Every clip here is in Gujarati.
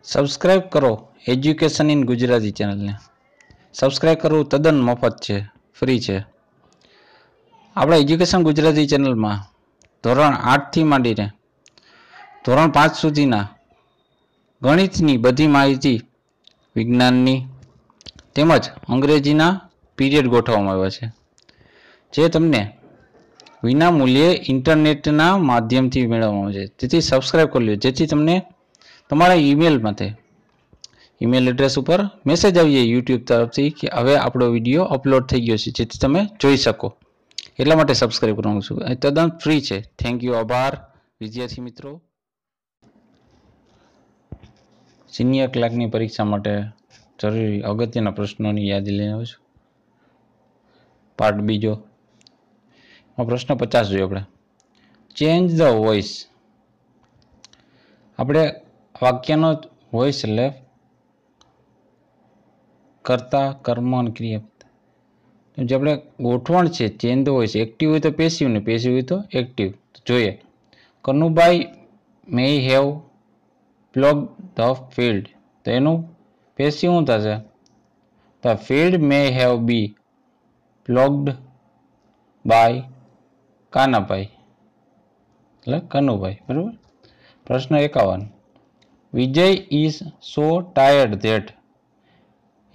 સબસ્ક્રાઇબ કરો એજ્યુકેશન ઇન ગુજરાતી ચેનલને. સબસ્ક્રાઇબ કરવું તદ્દન મફત છે, ફ્રી છે. આપણા એજ્યુકેશન ગુજરાતી ચેનલમાં ધોરણ 8થી માંડીને ધોરણ 5 સુધીના ગણિતની બધી માહિતી, વિજ્ઞાનની તેમજ અંગ્રેજીના પીરિયડ ગોઠવવામાં આવ્યા છે, જે તમને વિના મૂલ્યે ઇન્ટરનેટના માધ્યમથી મેળવવામાં આવે છે. તેથી સબસ્ક્રાઇબ કરી લો, જેથી તમને તમારા ઈમેલ એડ્રેસ ઉપર મેસેજ આવી જાય યુટ્યુબ તરફથી કે હવે આપણો વિડીયો અપલોડ થઈ ગયો છે, જેથી તમે જોઈ શકો. એટલા માટે સબસ્ક્રાઇબ કરવાનું છું. એ તદ્દન ફ્રી છે. Thank you. આભાર વિદ્યાર્થી મિત્રો. સિનિયર ક્લાર્કની પરીક્ષા માટે જરૂરી અગત્યના પ્રશ્નોની યાદી લઈને આવું છું. પાર્ટ બીજો. પ્રશ્ન 50 જોઈએ આપણે. Change the voice. આપણે વાક્યનો વોઇસ એટલે કર્તા, કર્મ અને ક્રિયા. જે આપણે ગોઠવણ છે ચેન્જ ધ વોઇસ. એક્ટિવ હોય તો પેસિવ ને પેસિવ હોય તો એક્ટિવ. જોઈએ. Kanubhai may have plough the field. તો એનું પેસિવ શું થશે? The field may have be ploughed by Kanabhai, એટલે કનુભાઈ. બરાબર. પ્રશ્ન 51. Vijay is so tired that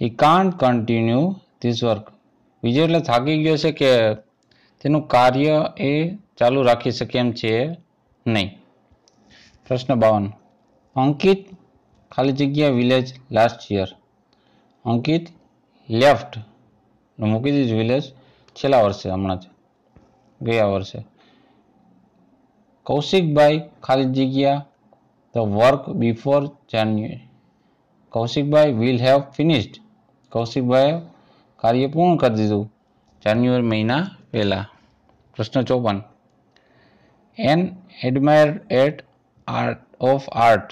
he can't continue this work. Vijay એટલે થાકી ગયો છે કે તેનું કાર્ય એ ચાલુ રાખી શકે એમ છે નહીં. પ્રશ્ન 52. અંકિત ખાલી જગ્યા વિલેજ લાસ્ટ યર. અંકિત લેફ્ટ મૂકી દીધું વિલેજ છેલ્લા વર્ષે, હમણાં જ ગયા વર્ષે. કૌશિકભાઈ ખાલી જગ્યા the work before January. Kaushikbhai will have finished. કૌશિકભાઈએ કાર્ય પૂર્ણ કરી દીધું જાન્યુઆરી મહિના પહેલા. પ્રશ્ન 54. An admire at art of art.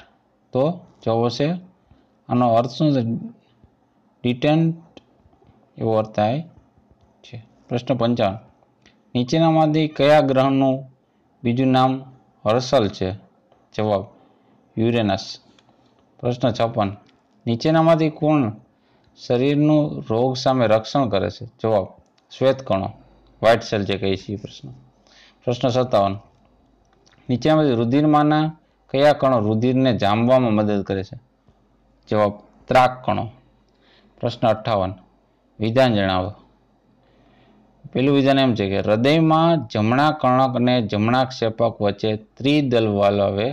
તો જવાબ છે આનો અર્થ શું છે? ડિટેન્ટ એવો અર્થ થાય છે. પ્રશ્ન 55. નીચેનામાંથી કયા ગ્રહનું બીજું નામ હર્ષલ છે? જવાબ યુરેનસ. પ્રશ્ન 56. નીચેનામાંથી કોણ શરીરનું રોગ સામે રક્ષણ કરે છે? જવાબ શ્વેતકણો, વ્હાઇટ સેલ જે કહીએ છીએ. પ્રશ્ન 57. નીચેનામાંથી રુધિરમાંના કયા કણો રુધિરને જામવામાં મદદ કરે છે? જવાબ ત્રાક કણો. પ્રશ્ન 58. વિધાન જણાવો. પેલું વિધાન એમ છે કે હૃદયમાં જમણા કર્ણક અને જમણા ક્ષેપક વચ્ચે ત્રિદલવાલ આવે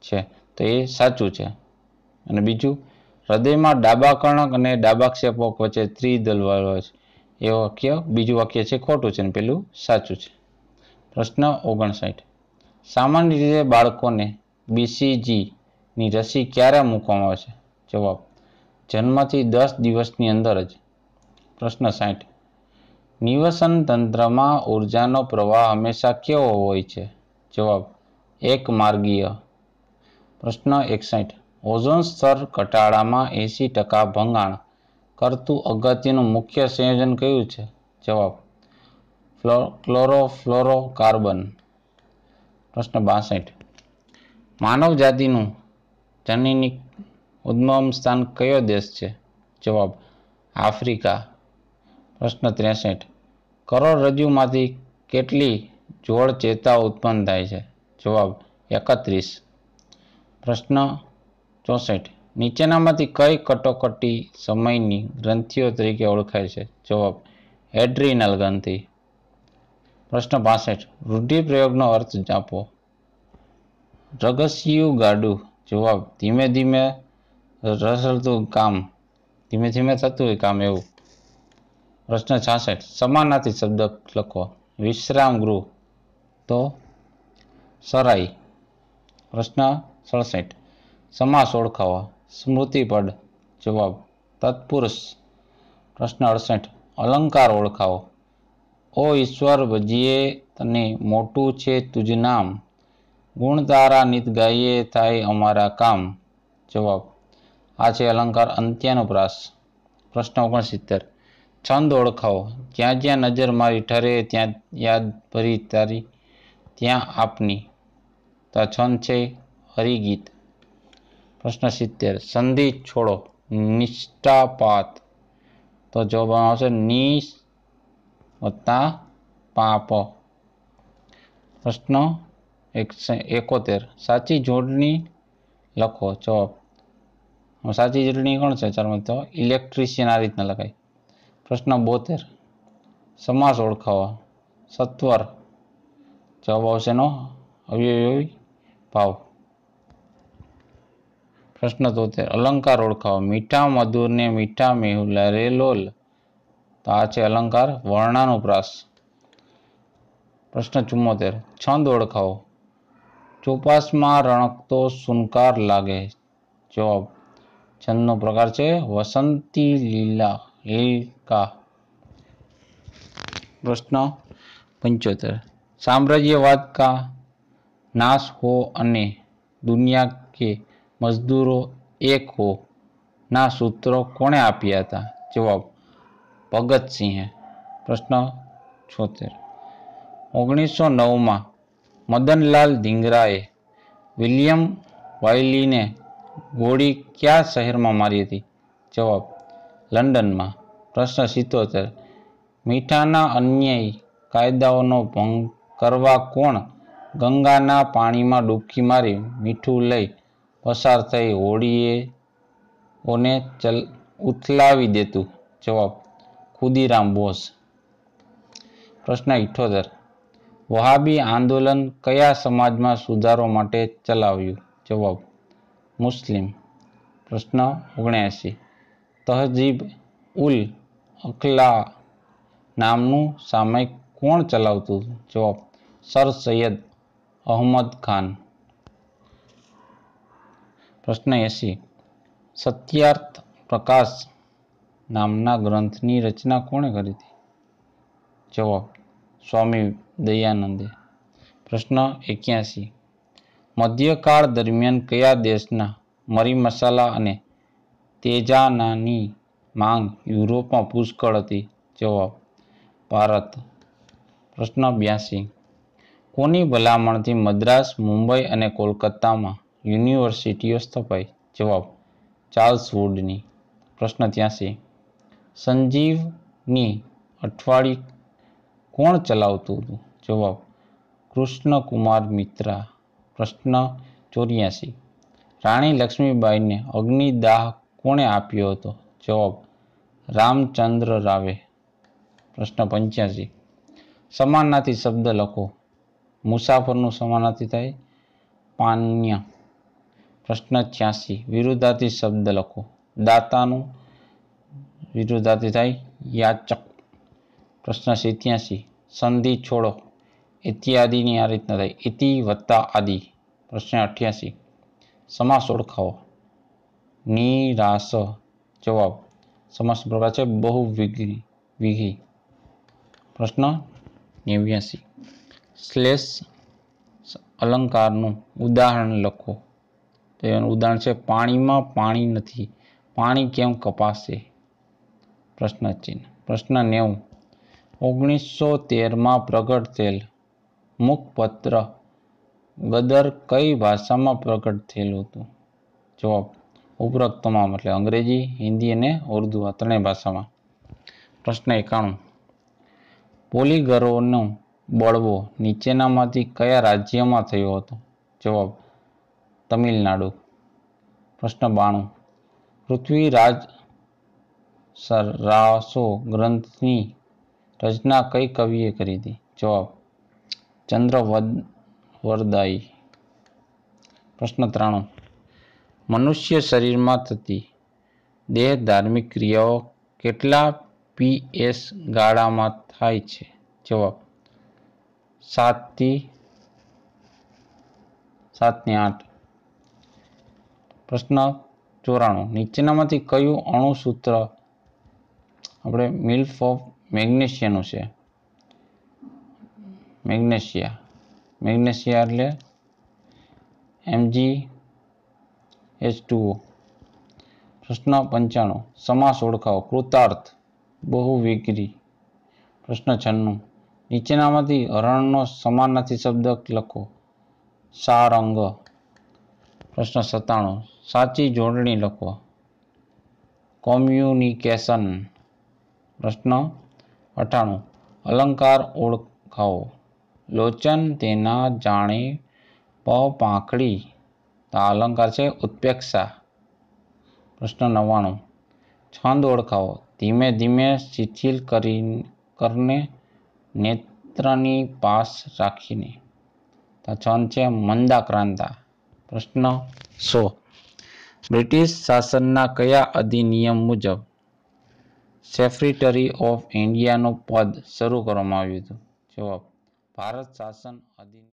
છે, તો એ સાચું છે. અને બીજું, હૃદયમાં ડાબા કર્ણક અને ડાબા ક્ષેપક વચ્ચે ત્રિદલવાલ આવે છે, એ વાક્ય બીજું વાક્ય છે ખોટું છે અને પેલું સાચું છે. પ્રશ્ન 59. સામાન્ય રીતે બાળકોને BCG ની રસી ક્યારે મૂકવામાં આવે છે? જવાબ જન્મથી 10 દિવસની અંદર જ. પ્રશ્ન 60. નિવસન તંત્રમાં ઉર્જાનો પ્રવાહ હંમેશા કેવો હોય છે? જવાબ એક માર્ગીય. પ્રશ્ન 61. ઓઝોન સ્તર ઘટાડામાં 80% ભંગાણ કરતું અગત્યનું મુખ્ય સંયોજન કયું છે? જવાબ ક્લોરોફ્લોરોકાર્બન. પ્રશ્ન 62. માનવ જાતિનું જનીનિક ઉદ્ગમ સ્થાન કયો દેશ છે? જવાબ આફ્રિકા. પ્રશ્ન 63. કરોડરજ્જુમાંથી કેટલી જોડ ચેતા ઉત્પન્ન થાય છે? જવાબ 31. પ્રશ્ન 64. નીચેનામાંથી કઈ કટોકટી સમયની ગ્રંથિઓ તરીકે ઓળખાય છે? જવાબ એડ્રીનલ ગ્રંથિ. પ્રશ્ન 65. રૂઢિપ્રયોગનો અર્થ આપો. રગસિયું ગાડું. જવાબ ધીમે ધીમે રસળતું કામ, ધીમે ધીમે થતું હોય કામ એવું. પ્રશ્ન 66. સમાનાર્થી શબ્દ લખો. વિશ્રામ ગૃહ તો સરાઈ. પ્રશ્ન 67. સમાસ ઓળખાવો. સ્મૃતિપદ. જવાબ તત્પુરુષ. પ્રશ્ન 68. અલંકાર ઓળખાવો. ઓ ઈશ્વર ભજીએ તને મોટું છે તુજ નામ, ગુણ તારા નિત ગાઈએ થાય અમારા કામ. જવાબ આ છે અલંકાર અંત્યાનુપ્રાસ. પ્રશ્ન 69. છંદ ઓળખાવો. જ્યાં જ્યાં નજર મારી ઠરે ત્યાં યાદ ભરી તારી ત્યાં આપની. તો આ છંદ છે હરિગીત. પ્રશ્ન 70 સંધિ છોડો નિષ્ઠાપાત તો જવાબ આવશે નિશ વત્તા પાપ. પ્રશ્ન 71 સાચી જોડણી લખો. જવાબ સાચી જોડણી કોણ છે? ચાલો તો ઇલેક્ટ્રિશિયન આ રીતના લખાય. પ્રશ્ન 72 સમાસ ઓળખાવો. સત્વર જવાબ આવશે નો અવયવી ભાવ. પ્રશ્ન 73 અલંકાર ઓળખાવો. મીઠા મધુર ને મીઠા મેહુલા રે લોલ તો આ છે અલંકાર વર્ણાનુપ્રાસ. પ્રશ્ન 74 છંદ ઓળખાવો. ચોપાસમાં રણકતો સુનકાર લાગે. જવાબ છંદનો પ્રકાર છે વસંતી લીલકા. પ્રશ્ન 75 સામ્રાજ્યવાદ કા નાશ હો અને દુનિયા કે મજદૂરો એક હો ના સૂત્રો કોણે આપ્યા હતા? જવાબ ભગતસિંહે. પ્રશ્ન 76 1909 મદનલાલ ધીંગરાએ વિલિયમ વાયલીને ગોળી કયા શહેરમાં મારી હતી? જવાબ લંડનમાં. પ્રશ્ન 77 મીઠાના અન્યાયી કાયદાઓનો ભંગ કરવા કોણ ગંગાના પાણીમાં ડૂબકી મારી મીઠું લઈ પસાર થઈ હોડીઓને ઉથલાવી દેતું? જવાબ ખુદીરામ બોઝ. પ્રશ્ન 78 વહાબી આંદોલન કયા સમાજમાં સુધારો માટે ચલાવ્યું? જવાબ મુસ્લિમ. પ્રશ્ન 79 તહજીબ ઉલ અખલા નામનું સામયિક કોણ ચલાવતું? જવાબ સર સૈયદ અહમદ ખાન. પ્રશ્ન 80 સત્યાર્થ પ્રકાશ નામના ગ્રંથની રચના કોણે કરી હતી? જવાબ સ્વામી દયાનંદે. પ્રશ્ન 81 મધ્યકાળ દરમિયાન કયા દેશના મરી મસાલા અને તેજાનાની માંગ યુરોપમાં પુષ્કળ હતી? જવાબ ભારત. પ્રશ્ન 82 કોની ભલામણથી મદ્રાસ મુંબઈ અને કોલકાતામાં યુનિવર્સિટીઓ સ્થપાઈ? જવાબ ચાર્લ્સ વુડની. પ્રશ્ન 83 સંજીવની અઠવાડિયું કોણ ચલાવતું હતું? જવાબ કૃષ્ણકુમાર મિત્રા. પ્રશ્ન 84 રાણી લક્ષ્મીબાઈને અગ્નિદાહ કોણે આપ્યો હતો? જવાબ રામચંદ્ર રાવે. પ્રશ્ન 85 સમાનાર્થી શબ્દ લખો. મુસાફરનું સમાનાર્થી થાય પાન્ય. પ્રશ્ન 86 વિરુદ્ધાર્થી શબ્દ લખો. દાતાનું વિરુદ્ધાર્થી થાય યાચક. પ્રશ્ન 87 સંધિ છોડો ઇત્યાદિની આ રીતના થાય ઇતિ વત્તા આદિ. પ્રશ્ન 88 સમાસ ઓળખાવો. નિરાશ જવાબ સમાસ પ્રકાર છે બહુવ્રીહી. પ્રશ્ન 89 શ્લેષ અલંકારનું ઉદાહરણ લખો. તો એનું ઉદાહરણ છે પાણીમાં પાણી નથી પાણી કેમ કપાશે? પ્રશ્ન ચિહ્ન. પ્રશ્ન 90 1913 પ્રગટ થયેલ મુખપત્ર ગદર કઈ ભાષામાં પ્રગટ થયેલું હતું? જવાબ ઉપરોક્ત તમામ એટલે અંગ્રેજી હિન્દી અને ઉર્દુ આ ત્રણેય ભાષામાં. પ્રશ્ન 91 પોલીગરોનો બળવો નીચેનામાંથી કયા રાજ્યમાં થયો હતો? જવાબ તમિલનાડુ. પ્રશ્ન 92 પૃથ્વીરાજ રાસો ગ્રંથની રચના કઈ કવિએ કરી હતી? જવાબ ચંદ્રવરદાઈ. પ્રશ્ન 93 મનુષ્ય શરીરમાં થતી દેહ ધાર્મિક ક્રિયાઓ કેટલા PS ગાળામાં થાય છે? જવાબ 7 થી 8. પ્રશ્ન 94 નીચેનામાંથી કયું અણુસૂત્ર આપણે મિલ્ક ઓફ મેગ્નેશિયાનું છે? મેગ્નેશિયા એટલે MgH2O. પ્રશ્ન 95 સમાસ ઓળખાવો. કૃતાર્થ બહુવ્રીહી. પ્રશ્ન 96 નીચેનામાંથી હરણનો સમાનાર્થી શબ્દ લખો. સારંગ. પ્રશ્ન 97 સાચી જોડણી લખો. કોમ્યુનિકેશન. પ્રશ્ન 98. અલંકાર ઓળખાવો. લોચન તેના જાણે પાંખડી. તો આ અલંકાર છે ઉત્પ્રેક્ષા. પ્રશ્ન 99. છંદ ઓળખાવો. ધીમે ધીમે શિથિલ કરને નેત્રની પાસ રાખીને. તો છંદ છે મંદાક્રાંતા. પ્રશ્ન 100. બ્રિટિશ શાસનના કયા અધિનિયમ મુજબ સેક્રેટરી ઓફ ઇન્ડિયાનું પદ શરૂ કરવામાં આવ્યું હતું? જવાબ: ભારત શાસન અધિનિયમ